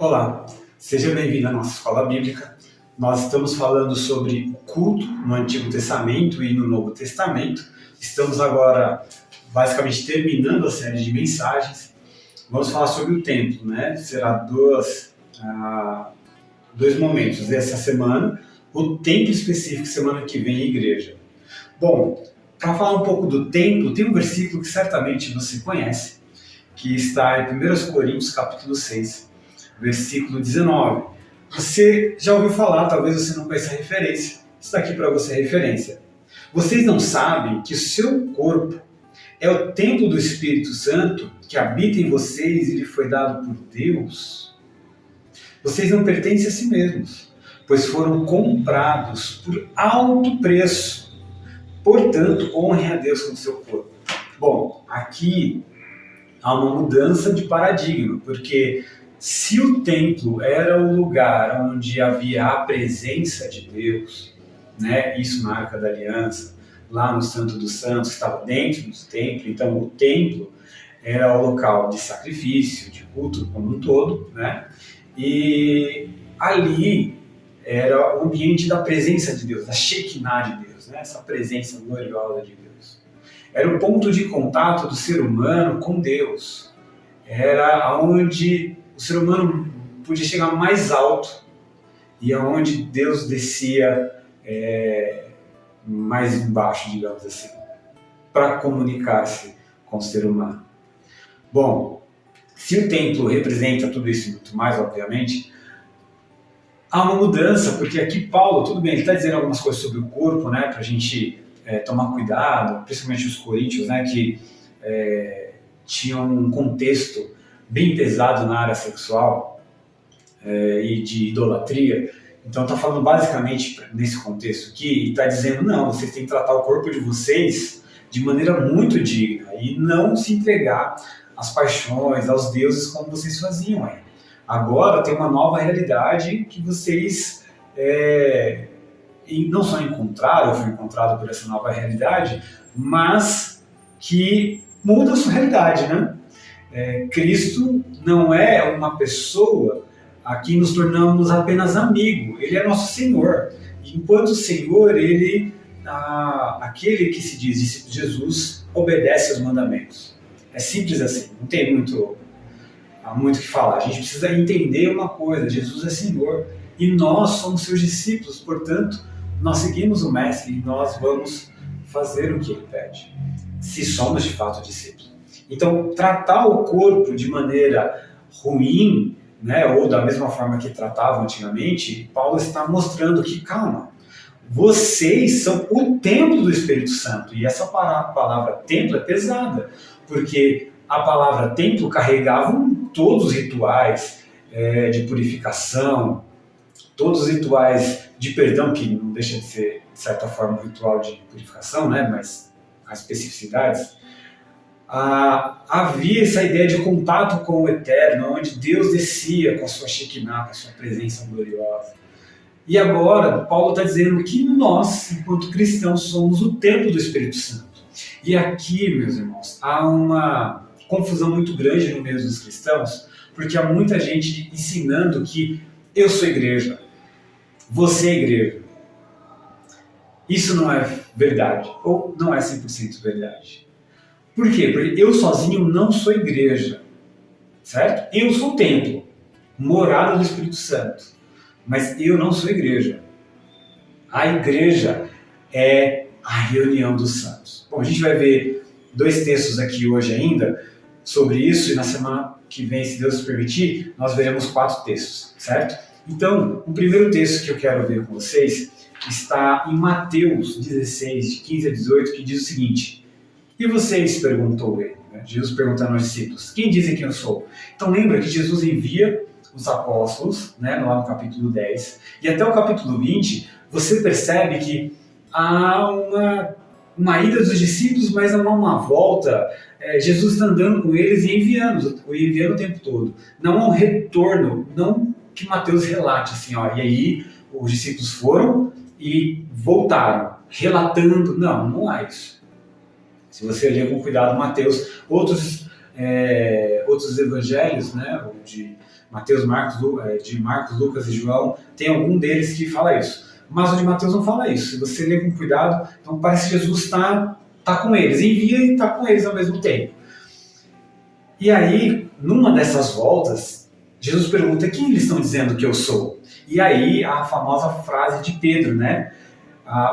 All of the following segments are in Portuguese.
Olá, seja bem-vindo à nossa escola bíblica. Nós estamos falando sobre culto no Antigo Testamento e no Novo Testamento. Estamos agora basicamente terminando a série de mensagens. Vamos falar sobre o templo, né? Será dois momentos essa semana, o templo específico, semana que vem, a igreja. Bom, para falar um pouco do templo, tem um versículo que certamente você conhece, que está em 1 Coríntios capítulo 6, versículo 19. Você já ouviu falar, talvez você não conheça a referência. Está aqui para você a referência. Vocês não sabem que o seu corpo é o templo do Espírito Santo que habita em vocês e lhe foi dado por Deus? Vocês não pertencem a si mesmos, pois foram comprados por alto preço. Portanto, honrem a Deus com o seu corpo. Bom, aqui há uma mudança de paradigma, porque se o templo era o lugar onde havia a presença de Deus, né, isso na Arca da Aliança, lá no Santo dos Santos, estava dentro do templo, então o templo era o local de sacrifício, de culto como um todo, né, e ali era o ambiente da presença de Deus, da Shekinah de Deus, né, essa presença gloriosa de Deus. Era o ponto de contato do ser humano com Deus, era onde o ser humano podia chegar mais alto e aonde Deus descia mais embaixo, digamos assim, para comunicar-se com o ser humano. Bom, se o templo representa tudo isso e muito mais, obviamente, há uma mudança, porque aqui Paulo, tudo bem, ele está dizendo algumas coisas sobre o corpo, né, para a gente tomar cuidado, principalmente os coríntios, né, que tinham um contexto bem pesado na área sexual e de idolatria. Então está falando basicamente nesse contexto aqui e está dizendo, não, vocês têm que tratar o corpo de vocês de maneira muito digna e não se entregar às paixões, aos deuses como vocês faziam aí. Agora tem uma nova realidade que vocês não só encontraram, ou foi encontrado por essa nova realidade, mas que muda a sua realidade, né? Cristo não é uma pessoa a quem nos tornamos apenas amigo, Ele é nosso Senhor. E enquanto Senhor, aquele que se diz discípulo de Jesus, obedece aos mandamentos. É simples assim, não tem muito o que falar. A gente precisa entender uma coisa, Jesus é Senhor e nós somos seus discípulos, portanto, nós seguimos o Mestre e nós vamos fazer o que Ele pede, se somos de fato discípulos. Então, tratar o corpo de maneira ruim, né, ou da mesma forma que tratavam antigamente, Paulo está mostrando que, calma, vocês são o templo do Espírito Santo. E essa palavra templo é pesada, porque a palavra templo carregava todos os rituais de purificação, todos os rituais de perdão, que não deixa de ser, de certa forma, um ritual de purificação, né, mas as especificidades. Havia essa ideia de contato com o Eterno, onde Deus descia com a sua Shekinah, com a sua presença gloriosa. E agora, Paulo está dizendo que nós, enquanto cristãos, somos o templo do Espírito Santo. E aqui, meus irmãos, há uma confusão muito grande no meio dos cristãos, porque há muita gente ensinando que eu sou igreja, você é igreja. Isso não é verdade, ou não é 100% verdade. Por quê? Porque eu sozinho não sou igreja, certo? Eu sou templo, morada do Espírito Santo, mas eu não sou igreja. A igreja é a reunião dos santos. Bom, a gente vai ver 2 textos aqui hoje ainda sobre isso e na semana que vem, se Deus permitir, nós veremos 4 textos, certo? Então, o primeiro texto que eu quero ver com vocês está em Mateus 16, de 15 a 18, que diz o seguinte: e vocês, perguntou ele, né? Jesus perguntando aos discípulos, quem dizem que eu sou? Então lembra que Jesus envia os apóstolos, né, lá no capítulo 10, e até o capítulo 20, você percebe que há uma ida dos discípulos, mas não há uma volta. Jesus está andando com eles e enviando o tempo todo. Não há um retorno, não que Mateus relate assim, ó, e aí os discípulos foram e voltaram, relatando. Não há isso. Se você ler com cuidado Mateus, outros outros evangelhos, né, ou de Mateus, de Marcos, Lucas e João, tem algum deles que fala isso. Mas o de Mateus não fala isso. Se você ler com cuidado, então parece que Jesus está com eles, envia e está com eles ao mesmo tempo. E aí, numa dessas voltas, Jesus pergunta: quem eles estão dizendo que eu sou? E aí a famosa frase de Pedro, né?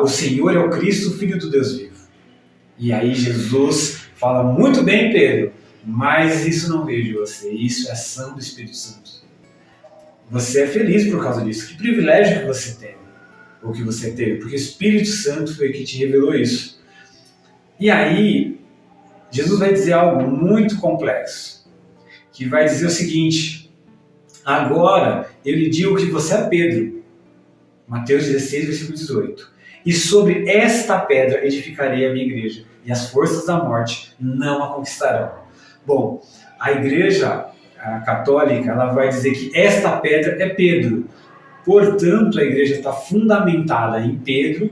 O Senhor é o Cristo, Filho do Deus vivo. E aí Jesus fala: muito bem, Pedro, mas isso não veio de você, isso é ação do Espírito Santo. Você é feliz por causa disso. Que privilégio que você tem, ou que você teve, porque o Espírito Santo foi que te revelou isso. E aí, Jesus vai dizer algo muito complexo, que vai dizer o seguinte: agora eu lhe digo que você é Pedro. Mateus 16, versículo 18. E sobre esta pedra edificarei a minha igreja, e as forças da morte não a conquistarão. Bom, a igreja católica, ela vai dizer que esta pedra é Pedro. Portanto, a igreja está fundamentada em Pedro,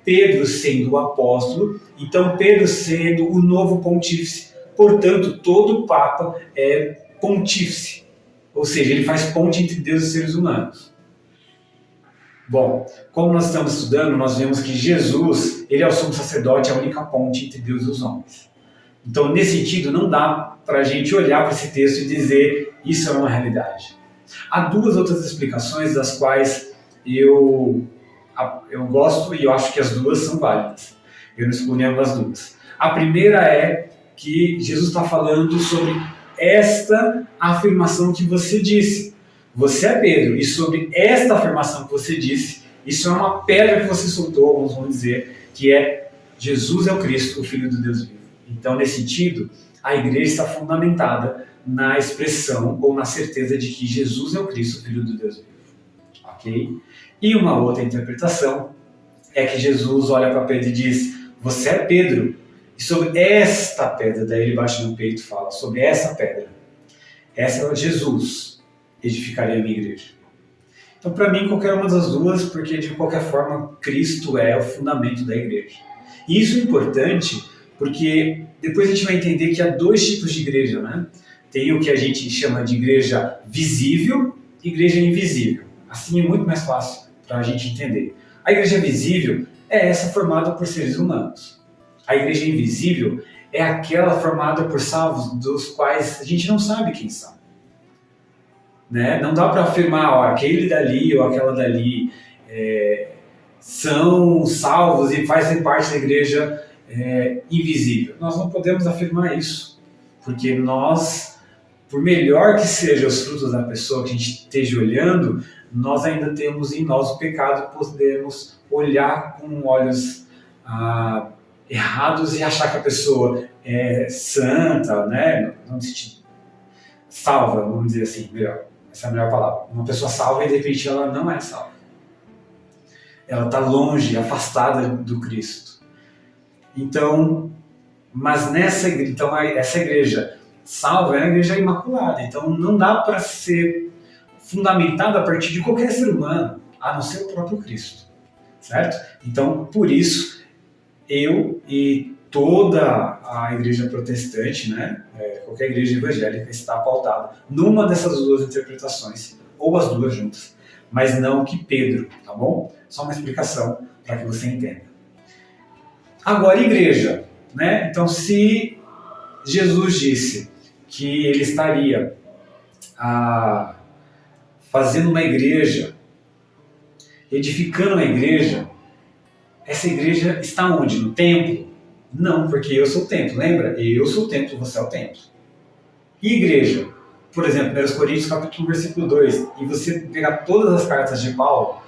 Pedro sendo o apóstolo, então Pedro sendo o novo pontífice. Portanto, todo papa é pontífice, ou seja, ele faz ponte entre Deus e os seres humanos. Bom, como nós estamos estudando, nós vemos que Jesus, ele é o sumo sacerdote, é a única ponte entre Deus e os homens. Então, nesse sentido, não dá para a gente olhar para esse texto e dizer isso é uma realidade. Há duas outras explicações das quais eu gosto e eu acho que as duas são válidas. Eu não excluo nenhuma das duas. A primeira é que Jesus está falando sobre esta afirmação que você disse. Você é Pedro, e sobre esta afirmação que você disse, isso é uma pedra que você soltou, alguns vão dizer, que é Jesus é o Cristo, o Filho do Deus vivo. Então, nesse sentido, a igreja está fundamentada na expressão ou na certeza de que Jesus é o Cristo, o Filho do Deus vivo. Ok? E uma outra interpretação é que Jesus olha para Pedro e diz: você é Pedro, e sobre esta pedra, daí ele bate no peito e fala: sobre essa pedra, essa é Jesus, edificaria a minha igreja. Então, para mim, qualquer uma das duas, porque de qualquer forma, Cristo é o fundamento da igreja. E isso é importante porque depois a gente vai entender que há dois tipos de igreja, né? Tem o que a gente chama de igreja visível e igreja invisível. Assim é muito mais fácil para a gente entender. A igreja visível é essa formada por seres humanos. A igreja invisível é aquela formada por salvos dos quais a gente não sabe quem são. Né? Não dá para afirmar, aquele dali ou aquela dali são salvos e fazem parte da igreja invisível. Nós não podemos afirmar isso, porque nós, por melhor que sejam os frutos da pessoa que a gente esteja olhando, nós ainda temos em nós o pecado, podemos olhar com olhos errados e achar que a pessoa é santa, né? Não se salva, vamos dizer assim, melhor. Essa é a melhor palavra. Uma pessoa salva e de repente ela não é salva. Ela está longe, afastada do Cristo. Então, mas essa igreja salva é a igreja imaculada. Então não dá para ser fundamentada a partir de qualquer ser humano, a não ser o próprio Cristo. Certo? Então, por isso, eu e toda a igreja protestante, né, qualquer igreja evangélica está pautada numa dessas duas interpretações, ou as duas juntas, mas não que Pedro, tá bom? Só uma explicação para que você entenda. Agora, igreja, né? Então, se Jesus disse que ele estaria fazendo uma igreja, edificando uma igreja, essa igreja está onde? No templo? Não, porque eu sou o templo, lembra? Eu sou o templo, você é o templo. E igreja? Por exemplo, 1 Coríntios capítulo 1, versículo 2, e você pegar todas as cartas de Paulo,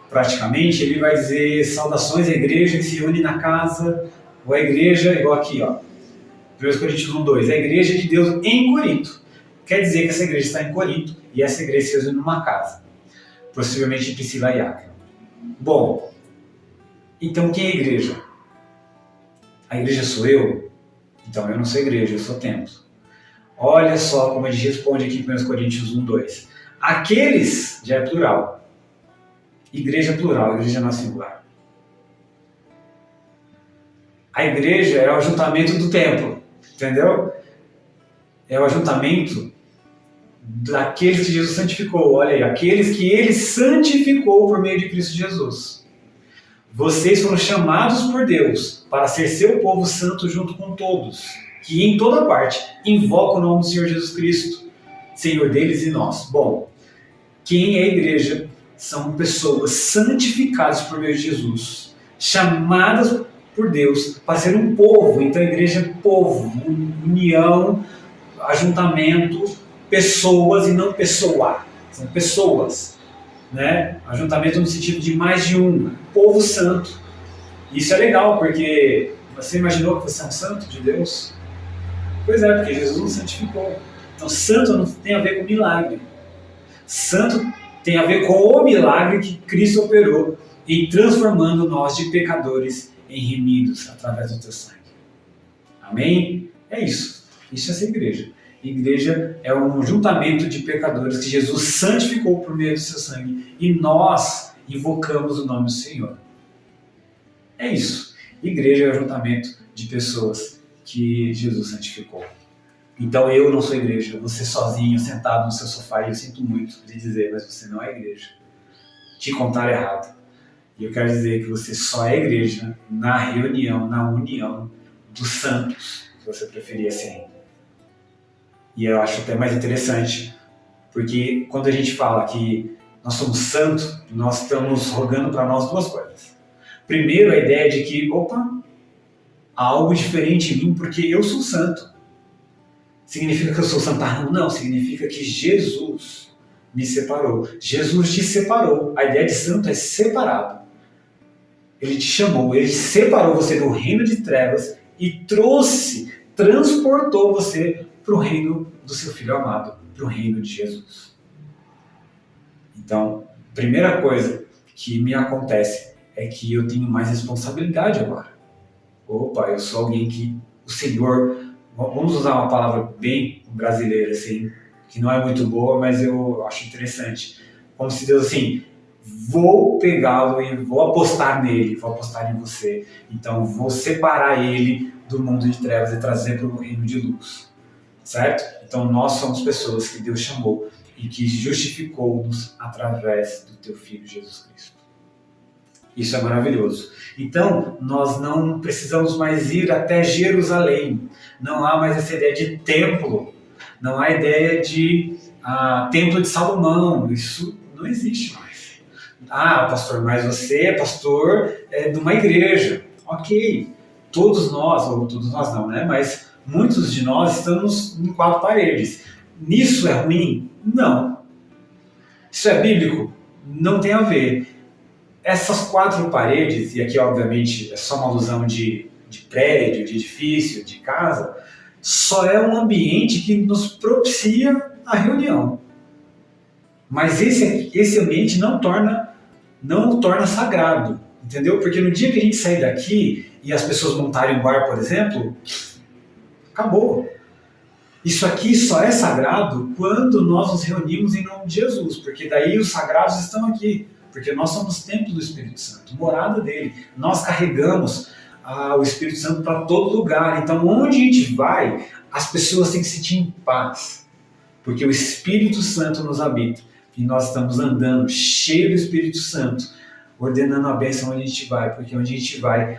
praticamente, ele vai dizer saudações à igreja que se reúne na casa, ou a igreja, igual aqui, ó, 1 Coríntios 1, 2, a igreja de Deus em Corinto. Quer dizer que essa igreja está em Corinto, e essa igreja se reúne numa casa, possivelmente Priscila e Áquila. Bom, então quem é a igreja? A igreja sou eu? Então eu não sou igreja, eu sou templo. Olha só como a gente responde aqui em 1 Coríntios 1, 2. Aqueles, já é plural. Igreja é plural, igreja não é singular. A igreja é o ajuntamento do templo, entendeu? é o ajuntamento daqueles que Jesus santificou. Olha aí, aqueles que Ele santificou por meio de Cristo Jesus. Vocês foram chamados por Deus para ser seu povo santo junto com todos, que em toda parte invoca o nome do Senhor Jesus Cristo, Senhor deles e nós. Bom, quem é a igreja são pessoas santificadas por meio de Jesus, chamadas por Deus para ser um povo. Então a igreja é povo, união, ajuntamento, pessoas e não pessoa. São pessoas, né? Ajuntamento no sentido de mais de um, povo santo. Isso é legal, porque você imaginou que você é um santo de Deus? Pois é, porque Jesus nos santificou. Então santo não tem a ver com milagre. Santo tem a ver com o milagre que Cristo operou em transformando nós de pecadores em remidos através do teu sangue. Amém? É isso. Isso é essa igreja. Igreja é um juntamento de pecadores que Jesus santificou por meio do seu sangue e nós invocamos o nome do Senhor. É isso. Igreja é um juntamento de pessoas que Jesus santificou. Então eu não sou igreja, você sozinho, sentado no seu sofá, e eu sinto muito de dizer, mas você não é igreja. Te contar errado. E eu quero dizer que você só é igreja na reunião, na união dos santos, se você preferir assim. E eu acho até mais interessante, porque quando a gente fala que nós somos santos, nós estamos rogando para nós duas coisas. Primeiro, a ideia de que, há algo diferente em mim porque eu sou santo. Significa que eu sou santarrão? Não, significa que Jesus me separou. Jesus te separou. A ideia de santo é separado. Ele te chamou, ele separou você do reino de trevas e transportou você para o reino do seu Filho amado, para o reino de Jesus. Então, primeira coisa que me acontece é que eu tenho mais responsabilidade agora. Eu sou alguém que o Senhor, vamos usar uma palavra bem brasileira, assim, que não é muito boa, mas eu acho interessante. Como se Deus, assim, vou pegá-lo e vou apostar nele, vou apostar em você. Então, vou separar ele do mundo de trevas e trazer para o reino de luz. Certo? Então nós somos pessoas que Deus chamou e que justificou-nos através do teu Filho Jesus Cristo. Isso é maravilhoso. Então nós não precisamos mais ir até Jerusalém. Não há mais essa ideia de templo. Não há ideia de templo de Salomão. Isso não existe mais. Pastor, mas você é pastor de uma igreja. Ok. Todos nós, ou todos nós não, né? Mas muitos de nós estamos em quatro paredes. Nisso é ruim? Não. Isso é bíblico? Não tem a ver. Essas quatro paredes, e aqui obviamente é só uma alusão de prédio, de edifício, de casa, só é um ambiente que nos propicia a reunião. Mas esse ambiente não o torna sagrado, entendeu? Porque no dia que a gente sair daqui e as pessoas montarem um bar, por exemplo, acabou. Isso aqui só é sagrado quando nós nos reunimos em nome de Jesus, porque daí os sagrados estão aqui, porque nós somos templo do Espírito Santo, morada dele. Nós carregamos o Espírito Santo para todo lugar. Então, onde a gente vai, as pessoas têm que se sentir em paz, porque o Espírito Santo nos habita e nós estamos andando cheio do Espírito Santo, ordenando a bênção onde a gente vai, porque onde a gente vai,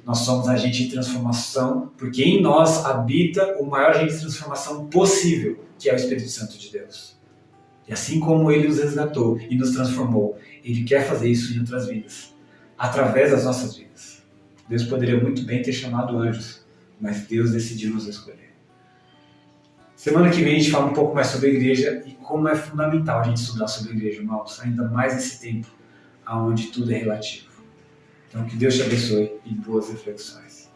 nós somos agente de transformação, porque em nós habita o maior agente de transformação possível, que é o Espírito Santo de Deus. E assim como Ele nos resgatou e nos transformou, Ele quer fazer isso em outras vidas, através das nossas vidas. Deus poderia muito bem ter chamado anjos, mas Deus decidiu nos escolher. Semana que vem a gente fala um pouco mais sobre a igreja e como é fundamental a gente estudar sobre a igreja, irmãos, ainda mais nesse tempo onde tudo é relativo. Então que Deus te abençoe e boas reflexões.